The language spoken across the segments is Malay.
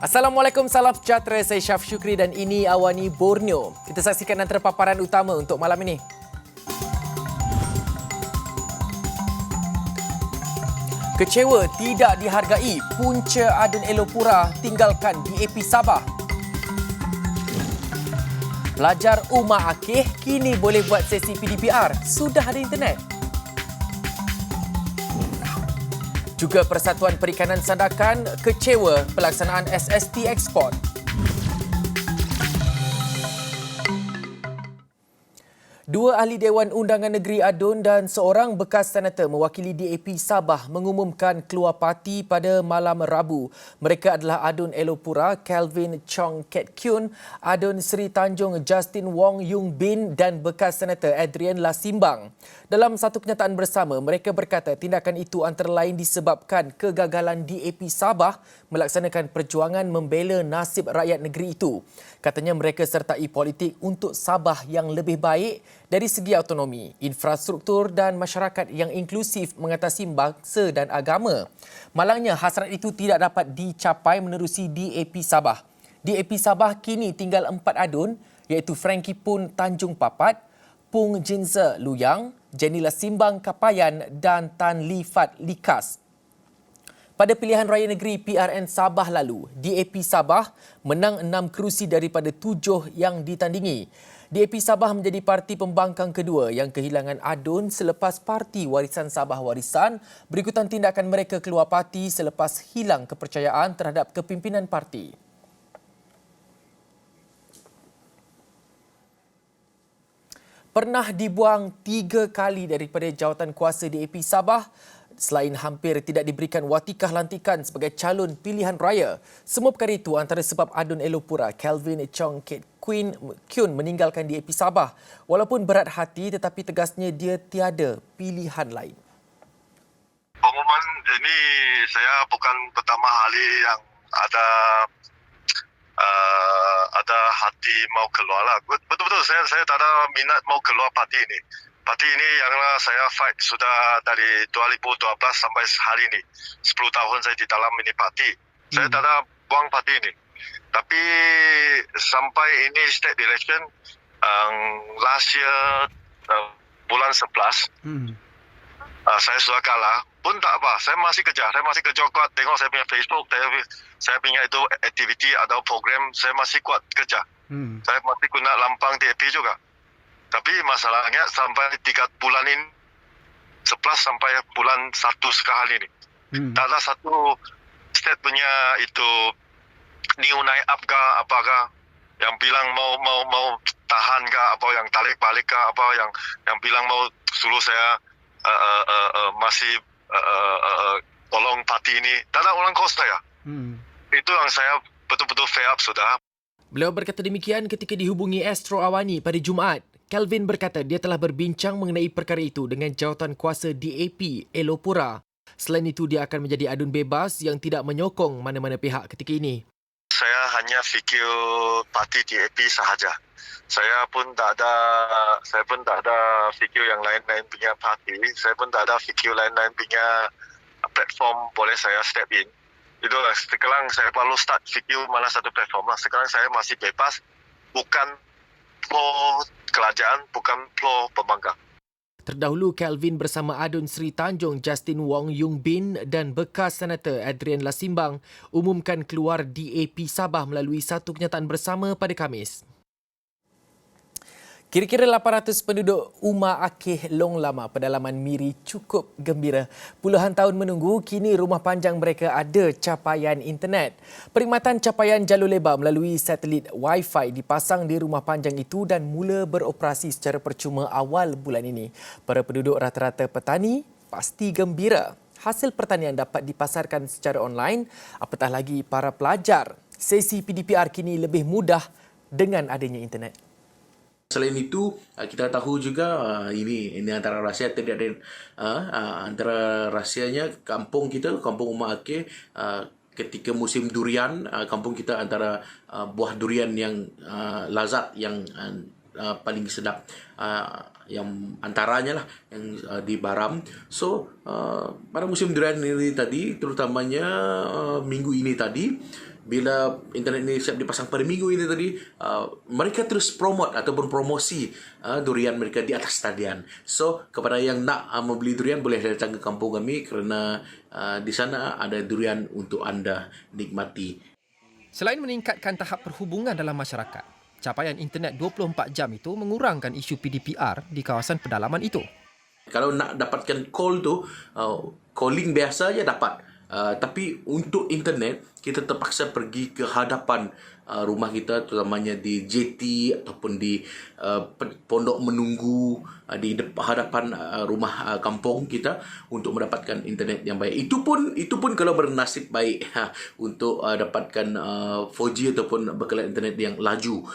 Assalamualaikum, salam sejahtera. Saya Syaf Syukri dan ini Awani Borneo. Kita saksikan antara paparan utama untuk malam ini. Kecewa tidak dihargai, punca Adun Elopura tinggalkan DAP Sabah. Pelajar Umar Akeh kini boleh buat sesi PDPR, sudah ada internet. Juga Persatuan Perikanan Sandakan kecewa pelaksanaan SST ekspor. Dua ahli Dewan Undangan Negeri Adun dan seorang bekas senator mewakili DAP Sabah mengumumkan keluar parti pada malam Rabu. Mereka adalah Adun Elopura, Kelvin Chong Ket Kyun, Adun Sri Tanjung Justin Wong Yung Bin dan bekas senator Adrian Lasimbang. Dalam satu kenyataan bersama, mereka berkata tindakan itu antara lain disebabkan kegagalan DAP Sabah melaksanakan perjuangan membela nasib rakyat negeri itu. Katanya mereka sertai politik untuk Sabah yang lebih baik dari segi autonomi, infrastruktur dan masyarakat yang inklusif mengatasi bangsa dan agama. Malangnya hasrat itu tidak dapat dicapai menerusi DAP Sabah. DAP Sabah kini tinggal 4 adun iaitu Frankie Pun Tanjung Papat, Pung Jinza Luyang, Jenny Lasimbang Kapayan dan Tan Li Fat Likas. Pada pilihan raya negeri PRN Sabah lalu, DAP Sabah menang 6 kerusi daripada 7 yang ditandingi. DAP Sabah menjadi parti pembangkang kedua yang kehilangan adun selepas Parti Warisan Sabah Warisan berikutan tindakan mereka keluar parti selepas hilang kepercayaan terhadap kepimpinan parti. Pernah dibuang 3 kali daripada jawatan kuasa DAP Sabah selain hampir tidak diberikan watikah lantikan sebagai calon pilihan raya. Semua perkara itu antara sebab Adun Elopura, Kelvin Chong Ket Kyun meninggalkan DAP Sabah. Walaupun berat hati tetapi tegasnya dia tiada pilihan lain. Pengumuman ini saya bukan pertama kali yang ada hati mau keluar lah. Betul-betul saya tak ada minat mau keluar parti ini. Parti ini yang saya fight sudah dari 2012 sampai hari ini. 10 tahun saya di dalam ini parti. Saya tak ada buang parti ini. Tapi sampai ini state election last year bulan 11 saya sudah kalah. Pun tak apa, saya masih kerja kuat. Tengok saya punya Facebook, saya punya itu aktiviti atau program, saya masih kuat kerja. Saya masih guna lampang DAP juga. Tapi masalahnya sampai 3 bulan ini, 11 sampai bulan 1 sekarang ini. Tak ada satu state punya itu new naik up ke apakah yang bilang mau tahan ke apa yang tarik balik ke apa yang bilang mau suruh saya masih tolong parti ini. Tak ada orang kos saya. Itu yang saya betul-betul fed up sudah. Beliau berkata demikian ketika dihubungi Astro Awani pada Jumaat. Kelvin berkata dia telah berbincang mengenai perkara itu dengan jawatan kuasa DAP Elopura. Selain itu, dia akan menjadi adun bebas yang tidak menyokong mana-mana pihak ketika ini. Saya hanya fikir parti DAP sahaja. Saya pun tak ada fikir yang lain-lain punya parti. Saya pun tak ada fikir lain-lain punya platform boleh saya step in. Itu sekarang saya perlu start fikir mana satu platform lah. Sekarang saya masih bebas, bukan pro kerajaan, bukan pro pembangkang. Terdahulu, Kelvin bersama Adun Sri Tanjung Justin Wong Yung Bin dan bekas senator Adrian Lasimbang umumkan keluar DAP Sabah melalui satu kenyataan bersama pada Khamis. Kira-kira 800 penduduk Umar Akeh Long Lama pedalaman Miri cukup gembira. Puluhan tahun menunggu, kini rumah panjang mereka ada capaian internet. Perkhidmatan capaian jalur lebar melalui satelit Wi-Fi dipasang di rumah panjang itu dan mula beroperasi secara percuma awal bulan ini. Para penduduk rata-rata petani pasti gembira. Hasil pertanian dapat dipasarkan secara online, apatah lagi para pelajar. Sesi PDPR kini lebih mudah dengan adanya internet. Selain itu, kita tahu juga ini antara rahsia antara rahsianya kampung kita, kampung Umar Akeh, ketika musim durian, kampung kita antara buah durian yang lazat, yang paling sedap, yang antaranya lah yang di Baram. So pada musim durian ini tadi, terutamanya minggu ini tadi, bila internet ni siap dipasang pada minggu ini tadi, mereka terus promote ataupun promosi durian mereka di atas talian. So kepada yang nak membeli durian boleh datang ke kampung kami kerana di sana ada durian untuk anda nikmati. Selain meningkatkan tahap perhubungan dalam masyarakat, capaian internet 24 jam itu mengurangkan isu PDPR di kawasan pedalaman itu. Kalau nak dapatkan call tu, calling biasa je dapat. Tapi untuk internet, kita terpaksa pergi ke hadapan rumah kita, terutamanya di JT ataupun di pondok menunggu, di hadapan rumah kampung kita untuk mendapatkan internet yang baik. Itu pun kalau bernasib baik untuk dapatkan 4G ataupun bekalan internet yang laju.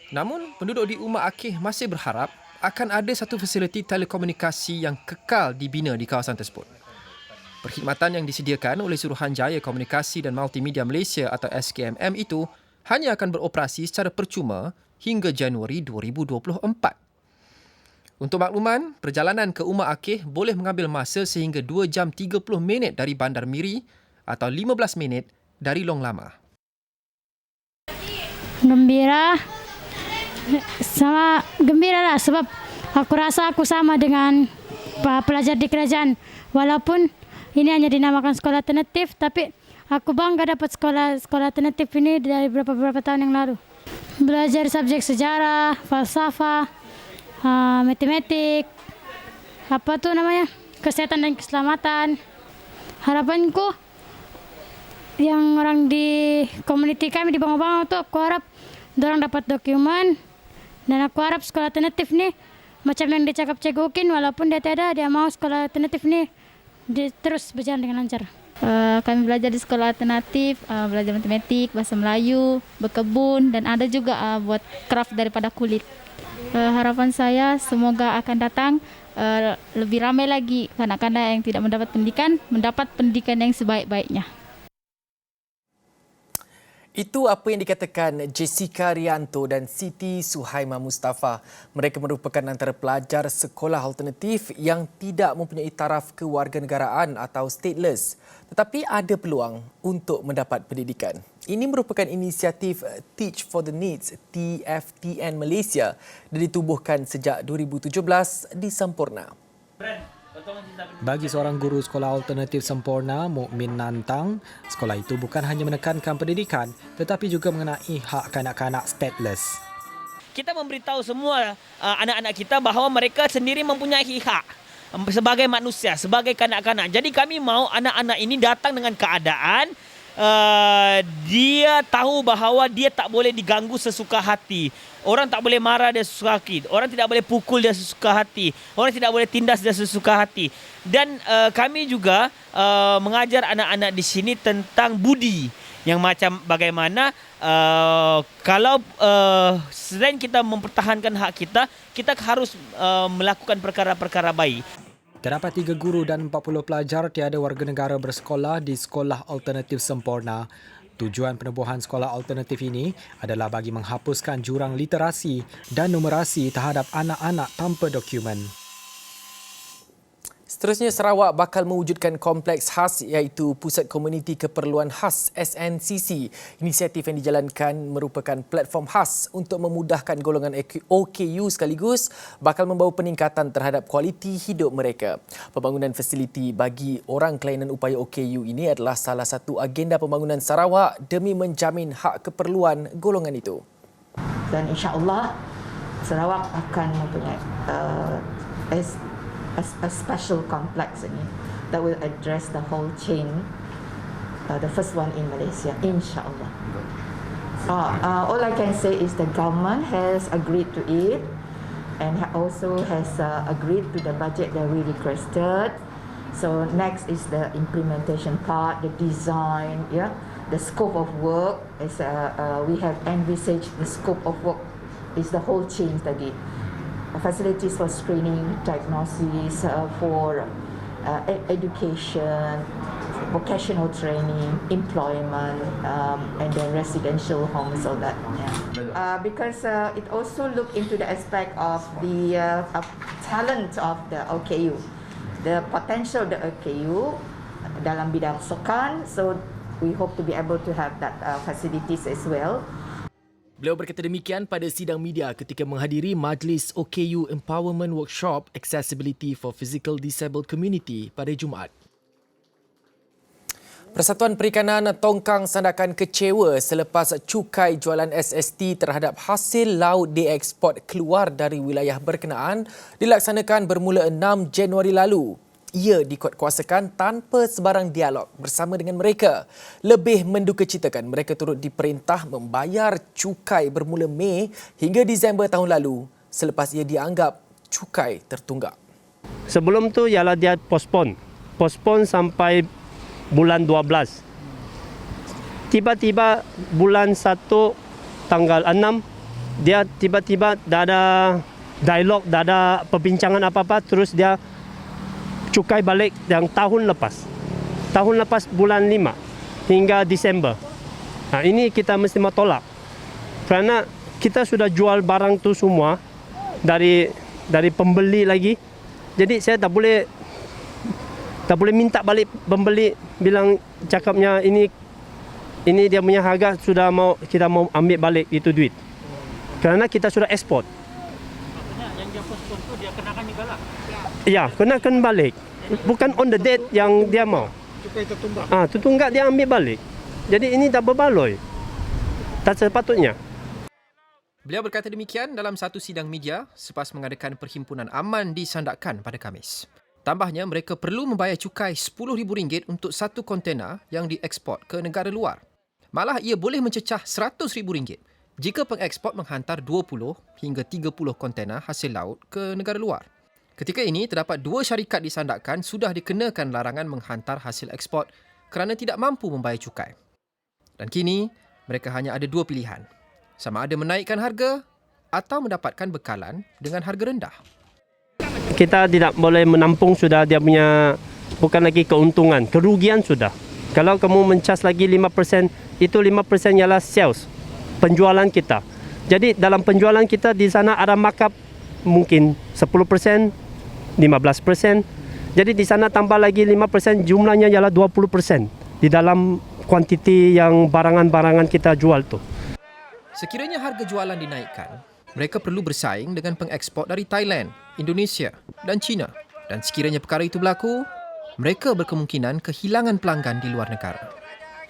Namun, penduduk di Uma Akeh masih berharap akan ada satu fasiliti telekomunikasi yang kekal dibina di kawasan tersebut. Perkhidmatan yang disediakan oleh Suruhanjaya Komunikasi dan Multimedia Malaysia atau SKMM itu hanya akan beroperasi secara percuma hingga Januari 2024. Untuk makluman, perjalanan ke Uma Akeh boleh mengambil masa sehingga 2 jam 30 minit dari Bandar Miri atau 15 minit dari Long Lama. Gembira lah sebab aku rasa aku sama dengan pelajar di kerajaan. Walaupun ini hanya dinamakan sekolah alternatif, tapi aku bangga dapat sekolah alternatif ini dari beberapa tahun yang lalu. Belajar subjek sejarah, falsafah, matematik, kesehatan dan keselamatan. Harapanku yang orang di komuniti kami di Bangau-Bangau tu, aku harap dorang dapat dokumen, dan aku harap sekolah alternatif ni macam yang dicakap Cikgu Ukin, walaupun dia tiada, dia mau sekolah alternatif ni terus berjalan dengan lancar. Kami belajar di sekolah alternatif, belajar matematik, bahasa Melayu, berkebun, dan ada juga buat craft daripada kulit. Harapan saya semoga akan datang lebih ramai lagi kanak-kanak yang tidak mendapat pendidikan yang sebaik-baiknya. Itu apa yang dikatakan Jessica Rianto dan Siti Suhaima Mustafa. Mereka merupakan antara pelajar sekolah alternatif yang tidak mempunyai taraf kewarganegaraan atau stateless, tetapi ada peluang untuk mendapat pendidikan. Ini merupakan inisiatif Teach for the Needs TFTN Malaysia dan ditubuhkan sejak 2017 di Semporna. Bagi seorang guru sekolah alternatif Semporna, Mukmin Nantang, sekolah itu bukan hanya menekankan pendidikan tetapi juga mengenai hak kanak-kanak stateless. Kita memberitahu semua anak-anak kita bahawa mereka sendiri mempunyai hak sebagai manusia, sebagai kanak-kanak. Jadi kami mahu anak-anak ini datang dengan keadaan dia tahu bahawa dia tak boleh diganggu sesuka hati. Orang tak boleh marah dia sesuka hati. Orang tidak boleh pukul dia sesuka hati. Orang tidak boleh tindas dia sesuka hati. Dan kami juga mengajar anak-anak di sini tentang budi. Yang macam bagaimana kalau selain kita mempertahankan hak kita, kita harus melakukan perkara-perkara baik. Terdapat 3 guru dan 40 pelajar tiada warga negara bersekolah di Sekolah Alternatif Semporna. Tujuan penubuhan sekolah alternatif ini adalah bagi menghapuskan jurang literasi dan numerasi terhadap anak-anak tanpa dokumen. Seterusnya, Sarawak bakal mewujudkan kompleks khas iaitu Pusat Komuniti Keperluan Khas SNCC. Inisiatif yang dijalankan merupakan platform khas untuk memudahkan golongan OKU sekaligus bakal membawa peningkatan terhadap kualiti hidup mereka. Pembangunan fasiliti bagi orang kelainan upaya OKU ini adalah salah satu agenda pembangunan Sarawak demi menjamin hak keperluan golongan itu. Dan insya-Allah Sarawak akan mempunyai a special complex ini that will address the whole chain, the first one in Malaysia, insyaAllah. All I can say is the government has agreed to it and also has agreed to the budget that we requested. So next is the implementation part, the design, the scope of work. Is we have envisaged the scope of work is the whole chain tadi. Facilities for screening, diagnosis, for education, vocational training, employment, and then residential homes, all that. Because it also look into the aspect of the talent of the OKU, the potential of the OKU dalam bidang sukan. So We hope to be able to have that facilities as well. Beliau berkata demikian pada sidang media ketika menghadiri Majlis OKU Empowerment Workshop Accessibility for Physical Disabled Community pada Jumaat. Persatuan Perikanan Tongkang Sandakan kecewa selepas cukai jualan SST terhadap hasil laut dieksport keluar dari wilayah berkenaan dilaksanakan bermula 6 Januari lalu. Ia dikuatkuasakan tanpa sebarang dialog bersama dengan mereka. Lebih mendukacitakan, mereka turut diperintah membayar cukai bermula Mei hingga Disember tahun lalu selepas ia dianggap cukai tertunggak. Sebelum tu ialah dia postpone sampai bulan 12. Tiba-tiba bulan 1 tanggal 6 dia tiba-tiba dah ada dialog, dah ada perbincangan apa-apa, terus dia cukai balik yang tahun lepas. Tahun lepas bulan 5 hingga Disember. Ini kita mesti mau tolak. Kerana kita sudah jual barang tu semua dari pembeli lagi. Jadi saya tak boleh minta balik pembeli bilang cakapnya ini dia punya harga kita mau ambil balik itu duit. Kerana kita sudah ekspor. Yang dia postpone tu dia kenakan juga lah. Ya, kenakan balik. Bukan on the date yang dia mau. Cukai tertunggak. Tertunggak dia ambil balik. Jadi ini dah berbaloi. Tak sepatutnya. Beliau berkata demikian dalam satu sidang media selepas mengadakan perhimpunan aman di Sandakan pada Khamis. Tambahnya, mereka perlu membayar cukai RM10,000 untuk satu kontena yang dieksport ke negara luar. Malah ia boleh mencecah RM100,000 jika pengeksport menghantar 20 hingga 30 kontena hasil laut ke negara luar. Ketika ini, terdapat 2 syarikat di Sandakan sudah dikenakan larangan menghantar hasil eksport kerana tidak mampu membayar cukai. Dan kini, mereka hanya ada 2 pilihan. Sama ada menaikkan harga atau mendapatkan bekalan dengan harga rendah. Kita tidak boleh menampung sudah dia punya, bukan lagi keuntungan, kerugian sudah. Kalau kamu mencas lagi 5%, itu 5% ialah sales, penjualan kita. Jadi dalam penjualan kita di sana ada markup mungkin 10%, 15%. Jadi di sana tambah lagi 5%, jumlahnya ialah 20% di dalam kuantiti yang barangan-barangan kita jual tu. Sekiranya harga jualan dinaikkan, mereka perlu bersaing dengan pengeksport dari Thailand, Indonesia dan China. Dan sekiranya perkara itu berlaku, mereka berkemungkinan kehilangan pelanggan di luar negara.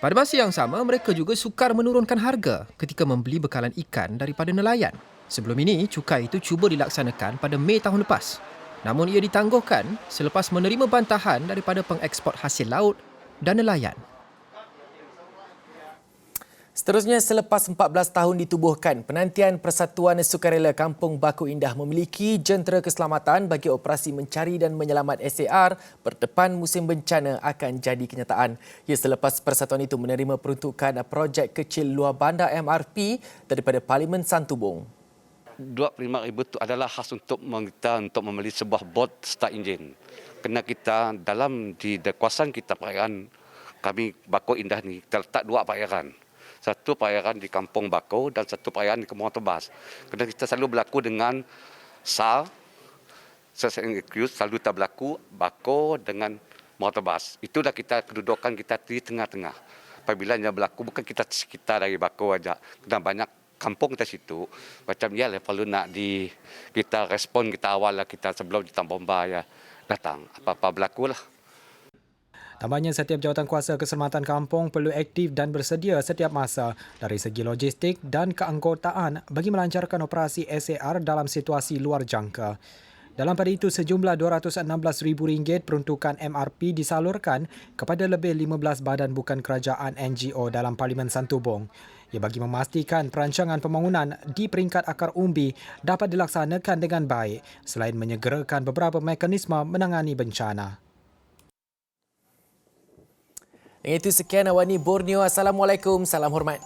Pada masa yang sama, mereka juga sukar menurunkan harga ketika membeli bekalan ikan daripada nelayan. Sebelum ini, cukai itu cuba dilaksanakan pada Mei tahun lepas. Namun ia ditangguhkan selepas menerima bantahan daripada pengeksport hasil laut dan nelayan. Seterusnya, selepas 14 tahun ditubuhkan, penantian Persatuan Sukarela Kampung Baku Indah memiliki jentera keselamatan bagi operasi mencari dan menyelamat SAR berdepan musim bencana akan jadi kenyataan. Ia selepas persatuan itu menerima peruntukan projek kecil luar bandar MRP daripada Parlimen Santubong. RM25,000 itu adalah khas untuk kita untuk membeli sebuah bot start engine. Kerana kita dalam di kawasan kita perairan kami Baku Indah ni terletak 2 perairan. Satu perairan di Kampung Baku dan satu perairan di Kampung Tebas. Kerana kita selalu berlaku dengan SAR, selalu tak berlaku Baku dengan Tebas. Itulah kita kedudukan kita di tengah-tengah. Apabila yang berlaku bukan kita sekitar dari Baku saja. Dan banyak kampung di situ. Macam ya perlu nak kita respon kita awal lah kita sebelum kita bomba ya datang. Apa-apa berlaku lah. Tambahnya, setiap jawatan kuasa keselamatan kampung perlu aktif dan bersedia setiap masa dari segi logistik dan keanggotaan bagi melancarkan operasi SAR dalam situasi luar jangka. Dalam pada itu, sejumlah RM216,000 peruntukan MRP disalurkan kepada lebih 15 badan bukan kerajaan NGO dalam Parlimen Santubong. Ia bagi memastikan perancangan pembangunan di peringkat akar umbi dapat dilaksanakan dengan baik selain menyegerakan beberapa mekanisme menangani bencana. Itu sekian Awani Borneo. Assalamualaikum, salam hormat.